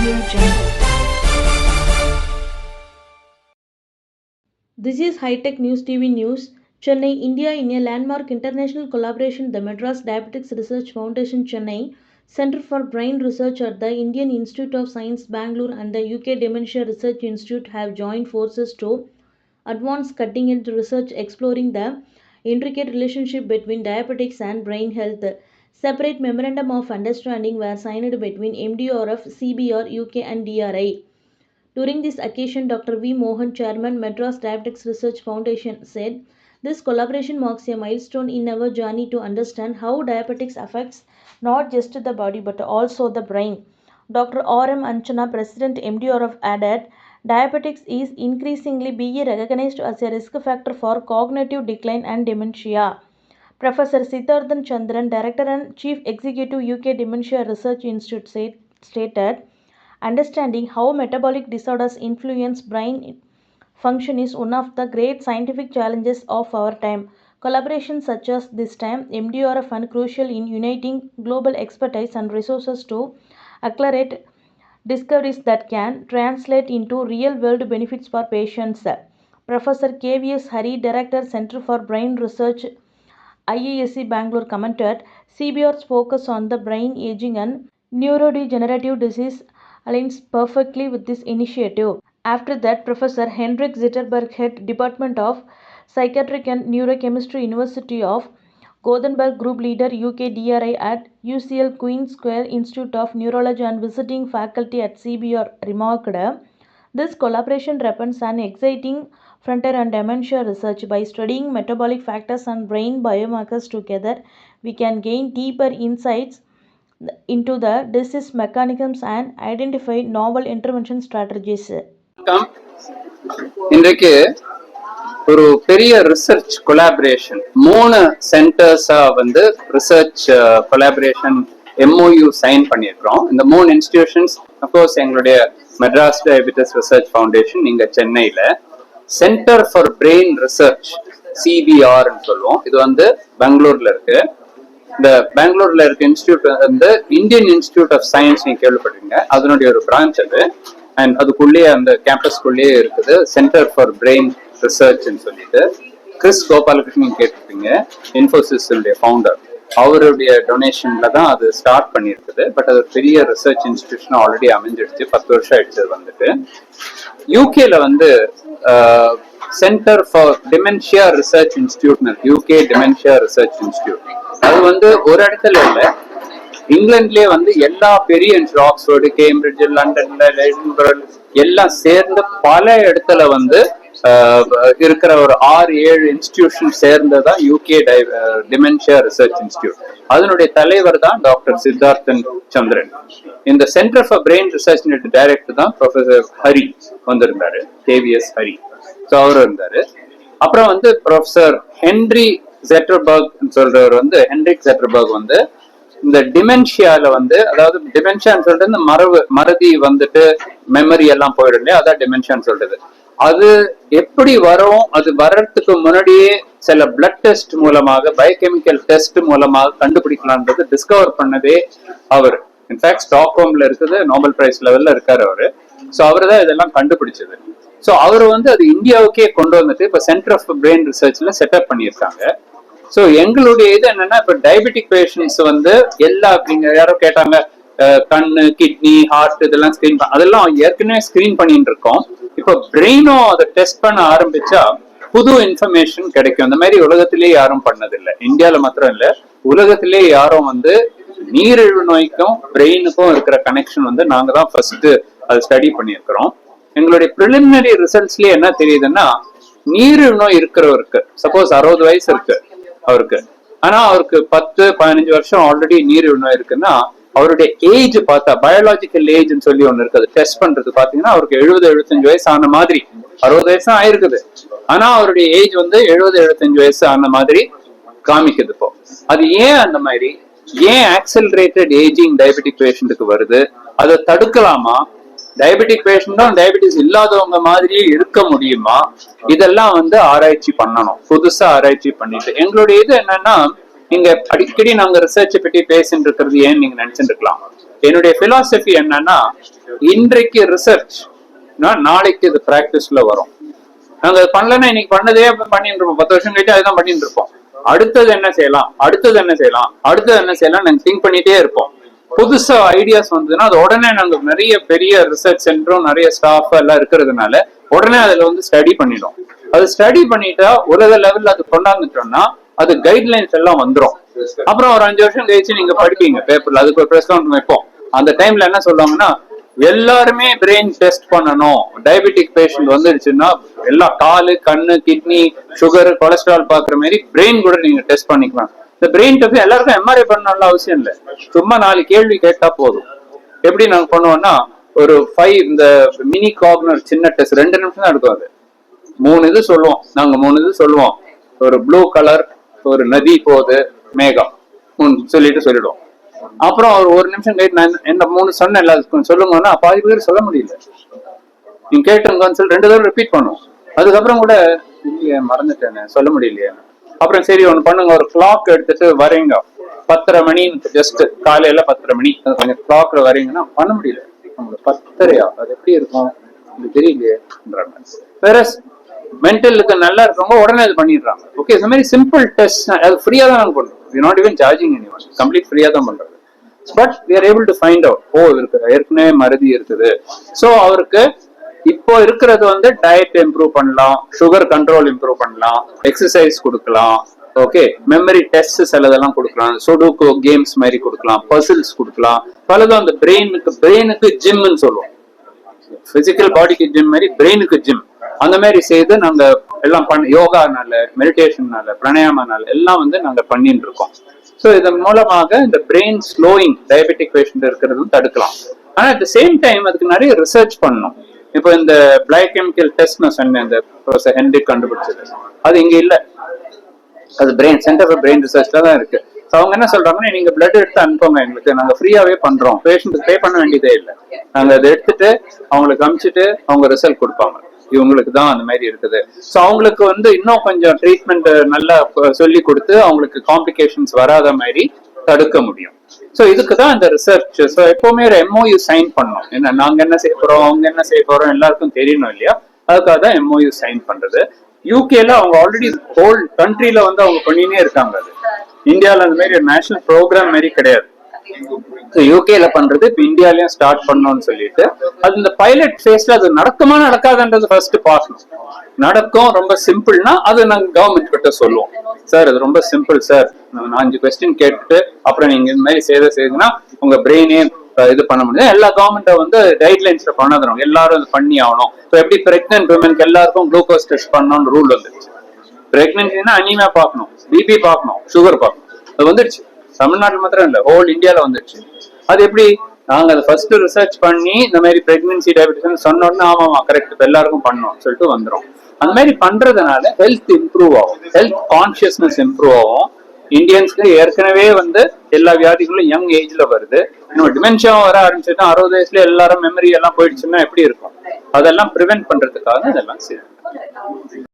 Audio Jungle. This is High-Tech News TV News. Chennai, India. In a landmark international collaboration, the Madras Diabetics Research Foundation, Chennai, Center for Brain Research at the Indian Institute of Science, Bangalore, and the UK Dementia Research Institute have joined forces to advance cutting-edge research exploring the intricate relationship between diabetics and brain health. Separate memorandum of understanding were signed between MDRF, CBR, UK, and DRI. During this occasion, Dr. V. Mohan, Chairman, Madras Diabetics Research Foundation, said, "This collaboration marks a milestone in our journey to understand how diabetics affects not just the body but also the brain." Dr. R. M. Anchana, President, MDRF, added, "Diabetics is increasingly being recognized as a risk factor for cognitive decline and dementia." Professor Siddharthan Chandran, Director and Chief Executive, UK Dementia Research Institute, stated, "Understanding how metabolic disorders influence brain function is one of the great scientific challenges of our time. Collaborations such as this time, MDRF, are crucial in uniting global expertise and resources to accelerate discoveries that can translate into real-world benefits for patients." Professor KVS Hari, Director, Center for Brain Research, IISc Bangalore, commented, "CBR's focus on the brain aging and neurodegenerative disease aligns perfectly with this initiative." After that, Professor Henrik Zetterberg, Head, Department of Psychiatric and Neurochemistry, University of Gothenburg, Group Leader, UK DRI at UCL Queen Square Institute of Neurology and visiting faculty at CBR, remarked, "This collaboration represents an exciting frontier in dementia research. By studying metabolic factors and brain biomarkers together, we can gain deeper insights into the disease mechanisms and identify novel intervention strategies." இன்றைக்கு ஒரு பெரிய research collaboration 3 சென்டர்ஸா research collaboration MOU sign பண்ணியிருக்கிறோம். இந்த 3 institutions of course எங்களுடைய Madras diabetes research foundation இங்க சென்னையில, centre for brain research CBR சொல்லுவோம், இது பெங்களூர்ல இருக்கு. இந்த பெங்களூர்ல இருக்க institute Indian Institute of Science நீங்க கேள்விப்பட்டிருக்கீங்க, அதனுடைய ஒரு பிரான்ச் அது. அண்ட் அதுக்குள்ளேயே அந்த கேம்பஸ்குள்ளேயே இருக்குது சென்டர் ஃபார் பிரெயின் ரிசர்ச் சொல்லிட்டு. கிறிஸ் கோபாலகிருஷ்ணன் கேட்டிருப்பீங்க, இன்ஃபோசிஸ் ஃபவுண்டர், அவருடைய டொனேஷன்ல தான் அது ஸ்டார்ட் பண்ணியிருக்குது. பட் அது பெரிய ரிசர்ச் இன்ஸ்டிடியூஷன் ஆல்ரெடி அமைஞ்சிடுச்சு, 10 வருஷம் ஆயிடுச்சு. யூகேல centre for dementia research institute, UK dementia research institute, அது ஒரு இடத்துல இல்ல, இங்கிலாந்துலயே எல்லா பெரிய ஆக்ஸ்போர்டு, கேம்பிரிட்ஜ், லண்டன்ல, எல்லாம் சேர்ந்து பல இடத்துல இருக்கிற ஒரு 6-7 இன்ஸ்டிடியூஷன் சேர்ந்ததான் UK டிமென்ஷியா ரிசர்ச் இன்ஸ்டிடியூட். அதனுடைய தலைவர் தான் டாக்டர் சித்தார்த்தன் சந்திரன். இந்த centre for brain research director தான் ப்ரொஃபசர் ஹரி வந்திருந்தாரு, KVS ஹரி. அவரு இருந்தாரு. அப்புறம் ப்ரொஃபசர் ஹென்ரி ஜெட்டர்பர்க் சொல்றவர், ஹென்ரிக் ஜெட்டர்பர்க் இந்த டிமென்ஷியால அதாவது டிமென்ஷியான்னு சொல்றது இந்த மறதி மெமரி எல்லாம் போயிடும் இல்லையா, அதான் டிமென்ஷியான்னு சொல்றது. அது எப்படி வரும், அது வர்றதுக்கு முன்னாடியே சில பிளட் டெஸ்ட் மூலமாக, பயோகெமிக்கல் டெஸ்ட் மூலமாக கண்டுபிடிக்கலான்றது டிஸ்கவர் பண்ணதே அவர். இன்ஃபேக்ட் ஸ்டாக்ஹோம்ல இருக்குது, நோபல் பிரைஸ் லெவல்ல இருக்காரு அவரு. அவரு தான் இதெல்லாம் கண்டுபிடிச்சது. அவரு அது இந்தியாவுக்கே கொண்டு வந்துட்டு இப்ப சென்டர் ஆஃப் பிரெயின் ரிசர்ச்ல செட்டப் பண்ணியிருக்காங்க. எங்களுடைய இது என்னன்னா, இப்ப டயபெட்டிக் பேஷண்ட்ஸ் எல்லா, நீங்க யாரோ கேட்டாங்க, கண்ணு, கிட்னி, ஹார்ட் இதெல்லாம் ஸ்கிரீன் அதெல்லாம் ஏற்கனவே ஸ்கிரீன் பண்ணிட்டு இருக்கோம். இப்ப பிரெயினும் அதை டெஸ்ட் பண்ண ஆரம்பிச்சா புது இன்ஃபர்மேஷன் கிடைக்கும். அந்த மாதிரி உலகத்திலேயே யாரும் பண்ணதில்லை, இந்தியாவில மாத்திரம் இல்ல, உலகத்திலேயே யாரும் நீரிழிவு நோய்க்கும் பிரெயினுக்கும் இருக்கிற கனெக்ஷன் நாங்க தான் ஃபர்ஸ்ட் அதை ஸ்டடி பண்ணியிருக்கிறோம். எங்களுடைய பிரிலிமினரி ரிசல்ட்ஸ்லயே என்ன தெரியுதுன்னா, நீரிழிவு நோய் இருக்கிறவருக்கு, சப்போஸ் 60 வயசு இருக்கு அவருக்கு, ஆனா அவருக்கு 10-15 வருஷம் ஆல்ரெடி நீரிழிவு நோய் இருக்குன்னா, அவருடைய ஏஜ் பார்த்தா, பயாலஜிக்கல் ஏஜ்னு சொல்லி ஒண்ணு இருக்குது, டெஸ்ட் பண்றது பாத்தீங்கன்னா அவருக்கு 70-75 வயசு ஆன மாதிரி, 60 வயசு ஆயிருக்குது, ஆனா அவருடைய ஏஜ் 70-75 வயசு ஆன மாதிரி காமிக்குது. இப்போ அது ஏன் அந்த மாதிரி, ஏன் ஆக்சலரேட்டட் ஏஜிங் டயபெட்டிக் பேஷண்ட்டுக்கு வருது, அதை தடுக்கலாமா, டயபெட்டிக் பேஷண்ட்டும் டயபெட்டிஸ் இல்லாதவங்க மாதிரியே இருக்க முடியுமா, இதெல்லாம் ஆராய்ச்சி பண்ணணும், புதுசா ஆராய்ச்சி பண்ணிட்டு. எங்களுடைய இது என்னன்னா, நீங்க அடிக்கடி நாங்க ரிசர்ச் பற்றி பேசிட்டு இருக்கிறது ஏன் நீங்க நினைச்சிட்டு இருக்கலாம். என்னுடைய பிலாசபி என்னன்னா, இன்றைக்கு ரிசர்ச் நாளைக்கு இது பிராக்டிஸ்ல வரும். நாங்க அது பண்ணலன்னா இன்னைக்கு பண்ணதே பண்ணிட்டு இருப்போம், 10 வருஷம் கழிச்சு அதுதான் பண்ணிட்டு இருப்போம். அடுத்தது என்ன செய்யலாம், அடுத்தது என்ன செய்யலாம், அடுத்தது என்ன செய்யலாம் நாங்க திங்க் பண்ணிட்டே இருப்போம். புதுசா ஐடியாஸ் வந்ததுன்னா அது உடனே நாங்க நிறைய பெரிய ரிசர்ச் சென்டரும் நிறைய ஸ்டாஃப் எல்லாம் இருக்கிறதுனால உடனே அதுல வந்து ஸ்டடி பண்ணிடும். அது ஸ்டடி பண்ணிட்டா உலக லெவல்ல அது கொண்டாந்துட்டோம்னா அது கைட்லைன்ஸ் எல்லாம் வந்துடும். அப்புறம் ஒரு 5 வருஷம் கழிச்சு நீங்க படிப்பீங்க பேப்பர்ல, அதுக்கு ஒரு ப்ரெஸ் கான்ஃபரன்ஸ் வைப்போம். அந்த டைம்ல என்ன சொல்லுவாங்கன்னா, எல்லாருமே பிரெயின் டெஸ்ட் பண்ணணும். டயபெட்டிக் பேஷண்ட் வந்துருச்சுன்னா எல்லா காலு, கண்ணு, கிட்னி, சுகர், கொலஸ்ட்ரால் பாக்குற மாதிரி பிரெயின் கூட நீங்க டெஸ்ட் பண்ணிக்கலாம். இந்த பிரெயின் டெஸ்ட் எல்லாருக்கும் எம்ஆர்ஐ பண்ணணும்ல அவசியம் இல்லை, சும்மா 4 கேள்வி கேட்டா போதும். எப்படி நாங்க பண்ணுவோம்னா, ஒரு 5 இந்த மினி காக்னர் சின்ன டெஸ்ட் 2 நிமிஷம் தான் எடுக்கும். அது 3 இது சொல்லுவோம், நாங்க 3 இது சொல்லுவோம். ஒரு ப்ளூ கலர், ஒரு நதி போகுது, மேகம் சொல்லிடுவோம். அப்புறம் ஒரு நிமிஷம் கேட்டு நான் என்ன 3 சொன்னேன் எல்லாத்துக்கும் சொல்லுங்கன்னா பாதி பேர் சொல்ல முடியல. நீங்க கேட்டுருங்கன்னு சொல்லி 2 தடவை ரிப்பீட் பண்ணுவோம். அதுக்கப்புறம் கூட இல்லையே மறந்துட்டேன்னு சொல்ல முடியலையே. அப்புறம் சரி ஒண்ணு பண்ணுங்க, ஒரு கிளாக் எடுத்துட்டு வரைங்க, 10:30 மணி, ஜஸ்ட் காலையில 10:30 மணி கொஞ்சம் கிளாக்ல வரைங்கன்னா பண்ண முடியல. உங்களுக்கு 10:30 அது எப்படி இருக்கும் உங்களுக்கு தெரியலையே. வேற மென்டலுக்கு நல்லா இருக்கவங்க உடனே அது பண்ணிடுறாங்க. ஓகே, இந்த மாதிரி சிம்பிள் டெஸ்ட் அது ஃப்ரீயா தான் நாங்க பண்றோம். We not even charging anyone, complete ஃப்ரீயா தான் பண்றது. But we are able to find out, ஓ இருக்கு ஏற்கனவே மருதி இருக்குது. ஸோ அவருக்கு இப்போ இருக்கிறது வந்து டயட் இம்ப்ரூவ் பண்ணலாம், சுகர் கண்ட்ரோல் இம்ப்ரூவ் பண்ணலாம், எக்ஸசைஸ் கொடுக்கலாம், ஓகே மெமரி டெஸ்ட் சிலதெல்லாம் கொடுக்கலாம், சுடோக்கு கேம்ஸ் மாதிரி கொடுக்கலாம், பசில்ஸ் கொடுக்கலாம், பலதும் அந்த பிரெயினுக்கு ஜிம்னு சொல்லுவோம். பிசிக்கல் பாடிக்கு ஜிம் மாதிரி பிரெயினுக்கு ஜிம் அந்த மாதிரி செய்து நாங்க எல்லாம் யோகானால, மெடிடேஷன்னால, பிராணாயாமனால எல்லாம் வந்து நாங்க பண்ணிட்டு இருக்கோம். ஸோ இதன் மூலமாக இந்த பிரெயின் ஸ்லோயிங் டயபெட்டிக் பேஷண்ட் இருக்கிறதும் தடுக்கலாம். ஆனா அட் த சேம் டைம் அதுக்கு நிறைய ரிசர்ச் பண்ணணும். இப்போ இந்த பிளாக் கெமிக்கல் டெஸ்ட் நான் சொன்னேன், இந்த ப்ரொஃபசர் ஹென்ரிக் கண்டுபிடிச்சது, அது இங்க இல்ல, அது பிரெயின் சென்டர் ஃபார் பிரெயின் ரிசர்ச்ல தான் இருக்கு. அவங்க என்ன சொல்றாங்கன்னா, நீங்க பிளட் எடுத்து அனுப்புங்க எங்களுக்கு, நாங்க ஃப்ரீயாவே பண்றோம், பேஷண்ட்டுக்கு பே பண்ண வேண்டியதே இல்லை, நாங்க அதை எடுத்துட்டு அவங்களுக்கு அனுப்பிச்சிட்டு அவங்க ரிசல்ட் கொடுப்பாங்க, இவங்களுக்கு தான் அந்த மாதிரி இருக்குது. ஸோ அவங்களுக்கு வந்து இன்னும் கொஞ்சம் ட்ரீட்மெண்ட் நல்லா சொல்லி கொடுத்து அவங்களுக்கு காம்ப்ளிகேஷன்ஸ் வராத மாதிரி தடுக்க முடியும். ஸோ இதுக்கு தான் இந்த ரிசர்ச். ஸோ எப்பவுமே ஒரு MOU சைன் பண்ணோம். என்ன நாங்க என்ன செய்ய போறோம், அவங்க என்ன செய்ய போறோம் எல்லாருக்கும் தெரியணும் இல்லையா, அதுக்காக தான் MOU சைன் பண்றது. யூகேல அவங்க ஆல்ரெடி ஹோல் கண்ட்ரில வந்து அவங்க பண்ணினே இருக்காங்க. அது இந்தியாவில் அந்த மாதிரி ஒரு நேஷனல் ப்ரோக்ராம் மாதிரி கிடையாது. யூகேல பண்றது இப்ப இந்தியாலயும் ஸ்டார்ட் பண்ணோம்னு சொல்லிட்டு, அது இந்த பைலட் ஃபேஸ்ல அது நடக்குமா நடக்காதுன்றது ஃபர்ஸ்ட் பார்க்கணும். நடக்கும், ரொம்ப சிம்பிள்னா அது நாங்க கவர்மெண்ட் கிட்ட சொல்லுவோம், சார் அது ரொம்ப சிம்பிள் சார், 5 கொஸ்டின் கேட்டுட்டு அப்புறம் நீங்க இந்த மாதிரி செய்தீங்கன்னா உங்க பிரெயினே இது பண்ண முடியும். எல்லா கவர்மெண்ட்டை வந்து கைட்லைன்ஸ்ல பண்ணாதவங்க எல்லாரும் இது பண்ணி ஆகணும். இப்போ எப்படி பிரெக்னன்ட் விமனுக்கு எல்லாருக்கும் குளுக்கோஸ் டெஸ்ட் பண்ணணும்னு ரூல் வந்துருச்சு. பிரெக்னன்சினா அனீமியா பார்க்கணும், பிபி பார்க்கணும், சுகர் பார்க்கணும், அது வந்துருச்சு. தமிழ்நாட்டில் மாத்திரம் இல்ல, ஹோல் இந்தியால வந்துருச்சு. அது எப்படி நாங்க அதை ஃபர்ஸ்ட் ரிசர்ச் பண்ணி இந்த மாதிரி பிரெக்னன்சி டயபெட்டிஸ் சொன்னோம்னா ஆமாமா கரெக்ட் எல்லாருக்கும் பண்ணணும் சொல்லிட்டு வந்துடும். அந்த மாதிரி பண்றதுனால ஹெல்த் இம்ப்ரூவ் ஆகும், ஹெல்த் கான்சியஸ்னஸ் இம்ப்ரூவ் ஆகும். இந்தியன்ஸ்க்கு ஏற்கனவே வந்து எல்லா வியாதிகளும் யங் ஏஜ்ல வருது. இன்னும் டிமென்ஷியாவும் வர ஆரம்பிச்சுன்னா 60 வயசுல எல்லாரும் மெமரி எல்லாம் போயிடுச்சுன்னா எப்படி இருக்கும், அதெல்லாம் ப்ரிவென்ட் பண்றதுக்காக இதெல்லாம் செய்யணும்.